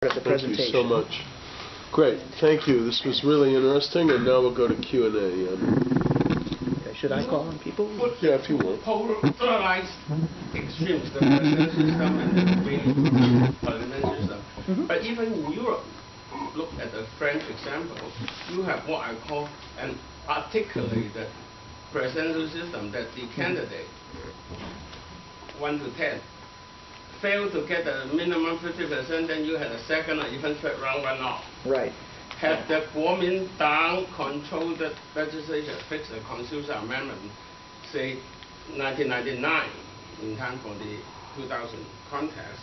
of the presentation. Thank you so much. Great, thank you. This was really interesting, and now we'll go to Q&A. Okay, should I call on people? Yeah, if you want. Polarized extremes, the presidential system and the parliamentary system. But even in Europe, look at the French example, you have what I call an articulated presidential system that the candidate, 1 to 10, fail to get a minimum 50%, then you had a second or even third round runoff. Right. Had the Kuomintang controlled the legislature, fixed the constitutional amendment, say 1999, in time for the 2000 contest,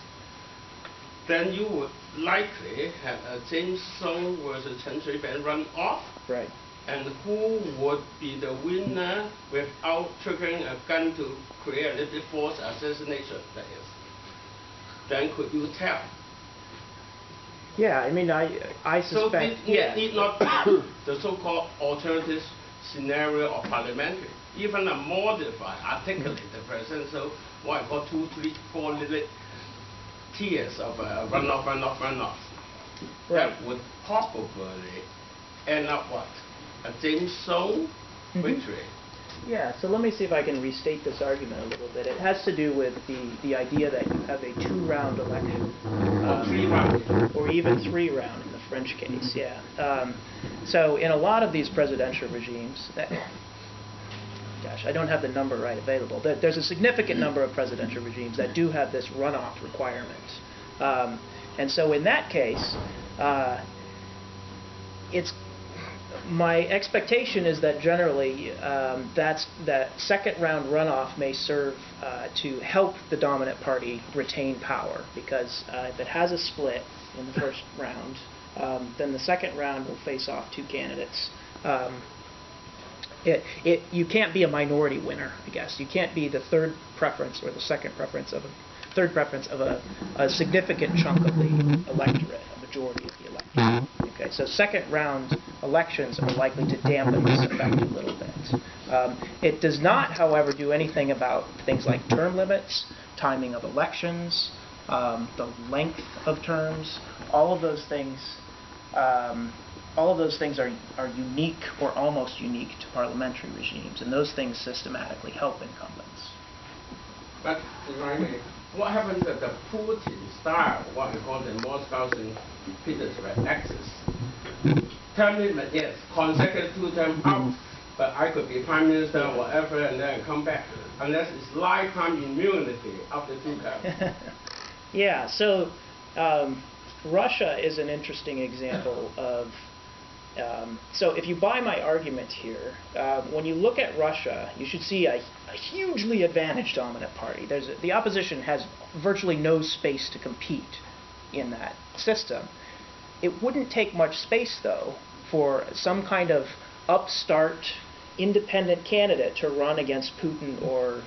then you would likely have a James Song versus Chen Shui-bian runoff. Right. And who would be the winner without triggering a gun to create a little forced assassination, that is. Then could you tell? Yeah, I mean, I suspect. So it need not be the so-called alternative scenario of parliamentary. Even a modified, articulated presidential, what I call 2, 3, 4 little tiers of runoff. Right. That would probably end up what? A James Song victory. Yeah, so let me see if I can restate this argument a little bit. It has to do with the idea that you have a 2-round election. Or 3-round. Or even 3-round in the French case, yeah. So in a lot of these presidential regimes, gosh, I don't have the number right available. There's a significant number of presidential regimes that do have this runoff requirement. And so in that case, my expectation is that generally that second round runoff may serve to help the dominant party retain power, because if it has a split in the first round, then the second round will face off 2 candidates. You can't be a minority winner, I guess. You can't be the third preference or the second preference of a significant chunk of the electorate, a majority of the electorate. Okay, so second round elections are likely to dampen this effect a little bit. It does not, however, do anything about things like term limits, timing of elections, the length of terms. All of those things are unique or almost unique to parliamentary regimes, and those things systematically help incumbents. But if I may, what happens at the Putin style, what we call the Moscow St. Petersburg axis? Term limit, yes, consecutive 2 terms out, but I could be prime minister or whatever and then come back, unless it's lifetime immunity after 2 terms. Yeah, so Russia is an interesting example of. So if you buy my argument here, when you look at Russia, you should see a hugely advantaged dominant party. The opposition has virtually no space to compete in that system. It wouldn't take much space, though, for some kind of upstart, independent candidate to run against Putin or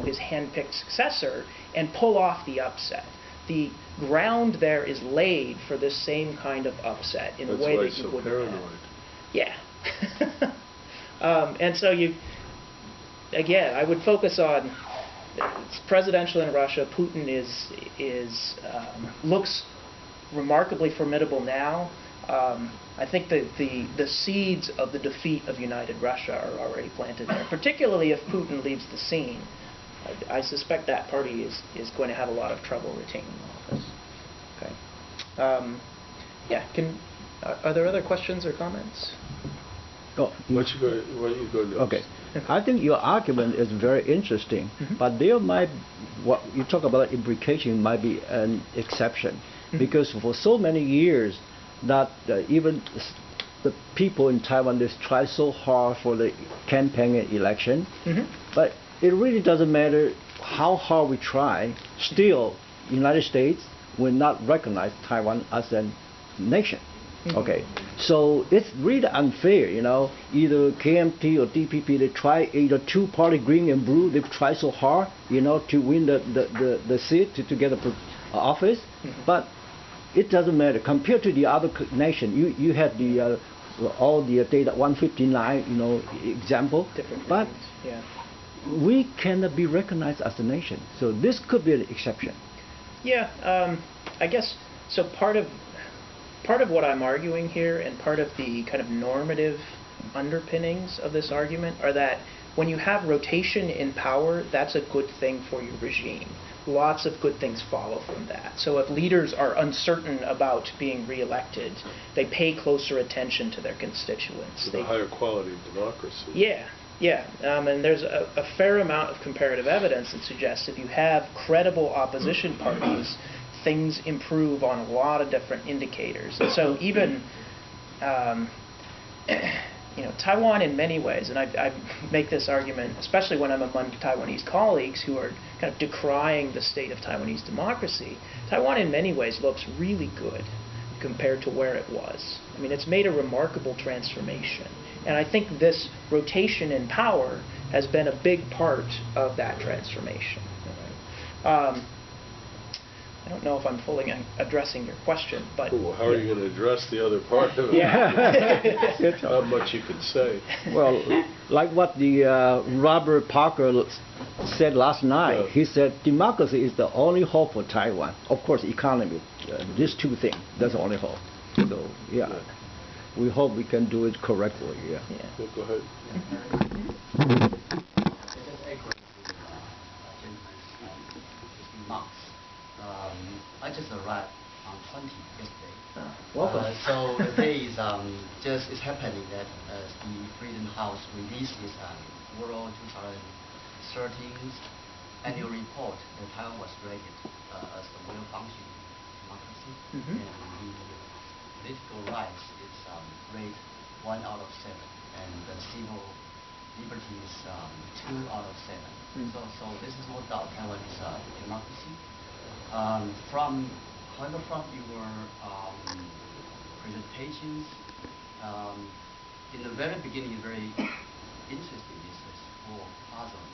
his hand-picked successor and pull off the upset. The ground there is laid for this same kind of upset in a way that you wouldn't have. Yeah. And so again, I would focus on it's presidential in Russia. Putin looks remarkably formidable now. I think the seeds of the defeat of United Russia are already planted there, particularly if Putin leaves the scene. I suspect that party is going to have a lot of trouble retaining office. Okay. Yeah. Are there other questions or comments? Oh, What you go next? okay. I think your argument is very interesting, but there might what you talk about implication might be an exception, because for so many years that even the people in Taiwan they try so hard for the campaign and election, but it really doesn't matter how hard we try. Still, United States will not recognize Taiwan as a nation. Okay, so it's really unfair, Either KMT or DPP, they try either 2-party green and blue. They try so hard, to win the seat to get the office, but it doesn't matter compared to the other nation. You had the all the data 159, example, but yeah. We cannot be recognized as a nation. So this could be an exception. Yeah, I guess so. Part of part of what I'm arguing here and part of the kind of normative underpinnings of this argument are that when you have rotation in power, that's a good thing for your regime. Lots of good things follow from that. So if leaders are uncertain about being reelected, they pay closer attention to their constituents. With a higher quality of democracy. Yeah. And there's a fair amount of comparative evidence that suggests if you have credible opposition parties, things improve on a lot of different indicators. And so even, Taiwan in many ways, and I make this argument, especially when I'm among Taiwanese colleagues who are kind of decrying the state of Taiwanese democracy, Taiwan in many ways looks really good compared to where it was. I mean, it's made a remarkable transformation. And I think this rotation in power has been a big part of that transformation. I don't know if I'm fully addressing your question, but... Well, how are you going to address the other part of it? Yeah. Not much you can say. Well, like what the Robert Parker said last night, he said democracy is the only hope for Taiwan. Of course, economy, these two things, that's the only hope. So, yeah. We hope we can do it correctly, yeah. Go ahead. I just arrived on 20 yesterday. Welcome. So the day is it's happening that the Freedom House released its World 2013 annual report that Taiwan was rated as a well-functioning democracy, and the political rights is rated 1 out of 7, and the civil liberty is 2 out of 7. So this is no doubt Taiwan is a democracy. From your presentations, in the very beginning, very interesting is this whole puzzle.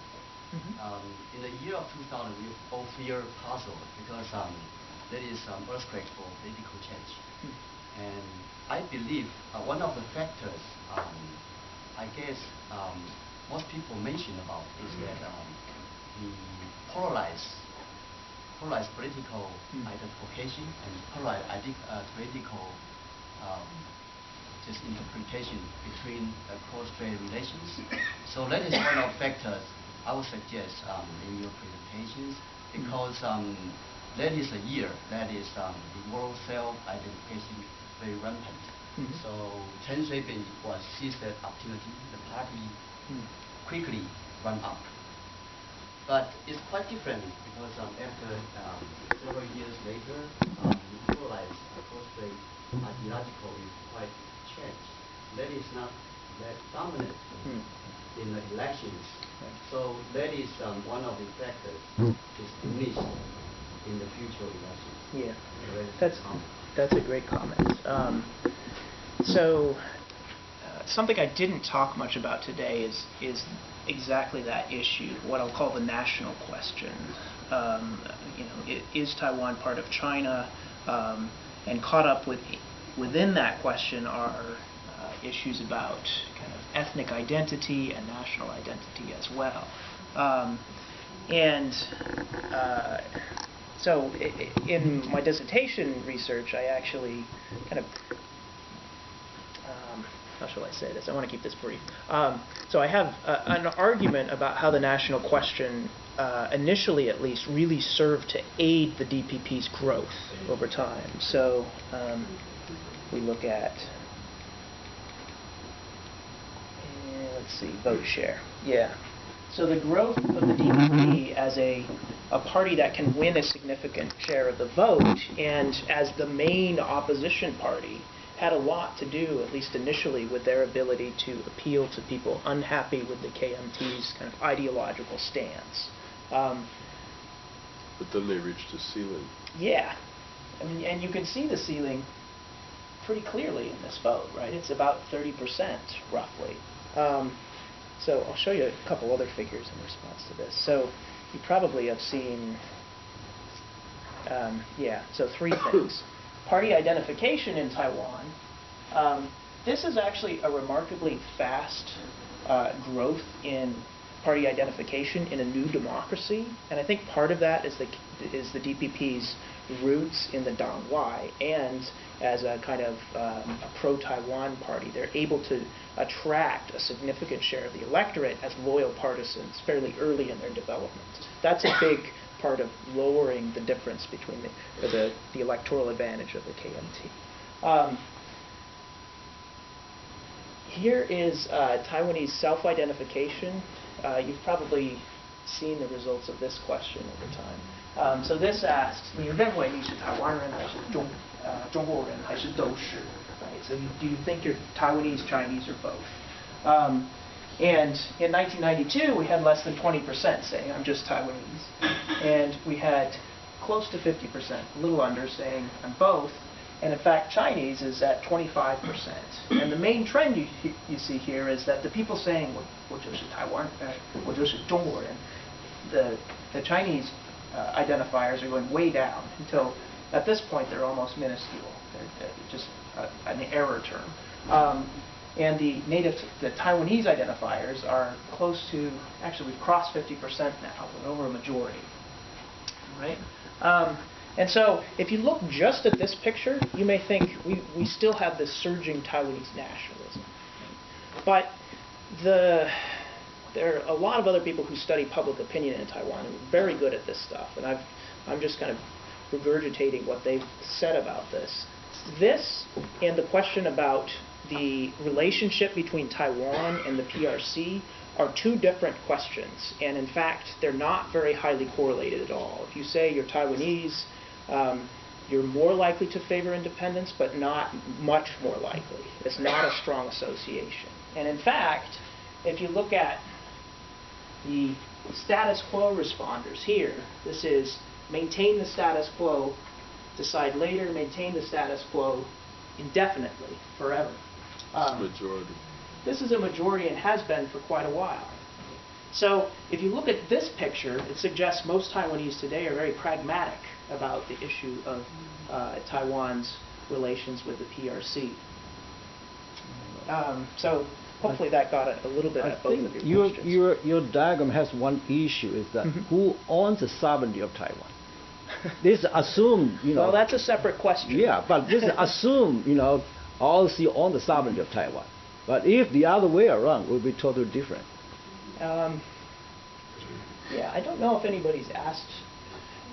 In the year of 2000, we all feel puzzled because there is some earthquake for political change. And I believe one of the factors, I guess, most people mention about is that the polarized political identification and polarized political just interpretation between cross-strait relations. So that is one of the factors I would suggest in your presentations, because that is a year that is the world self-identification very rampant. So Chen Shui-bian was seized that opportunity. The party quickly ran up. But it's quite different because after several years later, the polarized cross-strait ideological is quite changed. That is not that dominant in the elections. So that is one of the factors is missed in the future elections. Yeah, that's a great comment. Something I didn't talk much about today is exactly that issue, what I'll call the national question. Is Taiwan part of China? And caught up within that question are issues about kind of ethnic identity and national identity as well. So in my dissertation research, I actually kind of how shall I say this? I want to keep this brief. So I have an argument about how the national question, initially at least, really served to aid the DPP's growth over time. So we look at, let's see, vote share. Yeah. So the growth of the DPP as a party that can win a significant share of the vote, and as the main opposition party, had a lot to do, at least initially, with their ability to appeal to people unhappy with the KMT's kind of ideological stance. But then they reached a ceiling. Yeah. I mean, and you can see the ceiling pretty clearly in this vote, right? It's about 30%, roughly. So I'll show you a couple other figures in response to this. So you probably have seen, so 3 things. Party identification in Taiwan. This is actually a remarkably fast growth in party identification in a new democracy, and I think part of that is the DPP's roots in the Dangwai, and as a kind of a pro-Taiwan party, they're able to attract a significant share of the electorate as loyal partisans fairly early in their development. That's a big part of lowering the difference between the electoral advantage of the KMT. Here is Taiwanese self-identification. You've probably seen the results of this question over time. So this asks, 你认为你是台湾人还是中国人还是都是? Right? So do you think you're Taiwanese, Chinese, or both? And in 1992, we had less than 20% saying, I'm just Taiwanese. And we had close to 50%, a little under, saying, I'm both. And in fact, Chinese is at 25%. And the main trend you see here is that the people saying, 我就是台湾人, 我就是中国人, the Chinese identifiers are going way down until, at this point, they're almost minuscule. They're just an error term. And the Taiwanese identifiers are close to, actually we've crossed 50% now, we're over a majority. Right? And so if you look just at this picture, you may think we still have this surging Taiwanese nationalism. But there are a lot of other people who study public opinion in Taiwan who are very good at this stuff. And I'm just kind of regurgitating what they've said about this. This and the question about the relationship between Taiwan and the PRC are two different questions. And in fact, they're not very highly correlated at all. If you say you're Taiwanese, you're more likely to favor independence, but not much more likely. It's not a strong association. And in fact, if you look at the status quo responders here, this is maintain the status quo, decide later, maintain the status quo indefinitely, forever. Majority. This is a majority and has been for quite a while. So if you look at this picture, it suggests most Taiwanese today are very pragmatic about the issue of Taiwan's relations with the PRC. So hopefully that got a little bit at both of your questions. Your diagram has one issue, is that who owns the sovereignty of Taiwan? This assume, Well, that's a separate question. Yeah, but this assume, all see on the sovereignty of Taiwan. But if the other way around, it will be totally different. Yeah, I don't know if anybody's asked.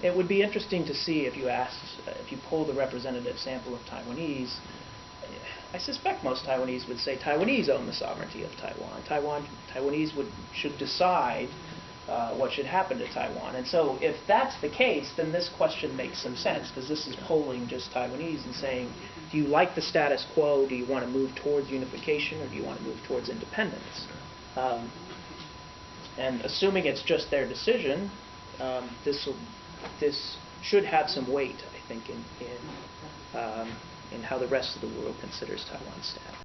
It would be interesting to see if you polled a representative sample of Taiwanese. I suspect most Taiwanese would say Taiwanese own the sovereignty of Taiwan. Taiwanese should decide what should happen to Taiwan. And so if that's the case, then this question makes some sense, because this is polling just Taiwanese and saying, do you like the status quo? Do you want to move towards unification, or do you want to move towards independence? And assuming it's just their decision, this should have some weight, I think, in how the rest of the world considers Taiwan's status.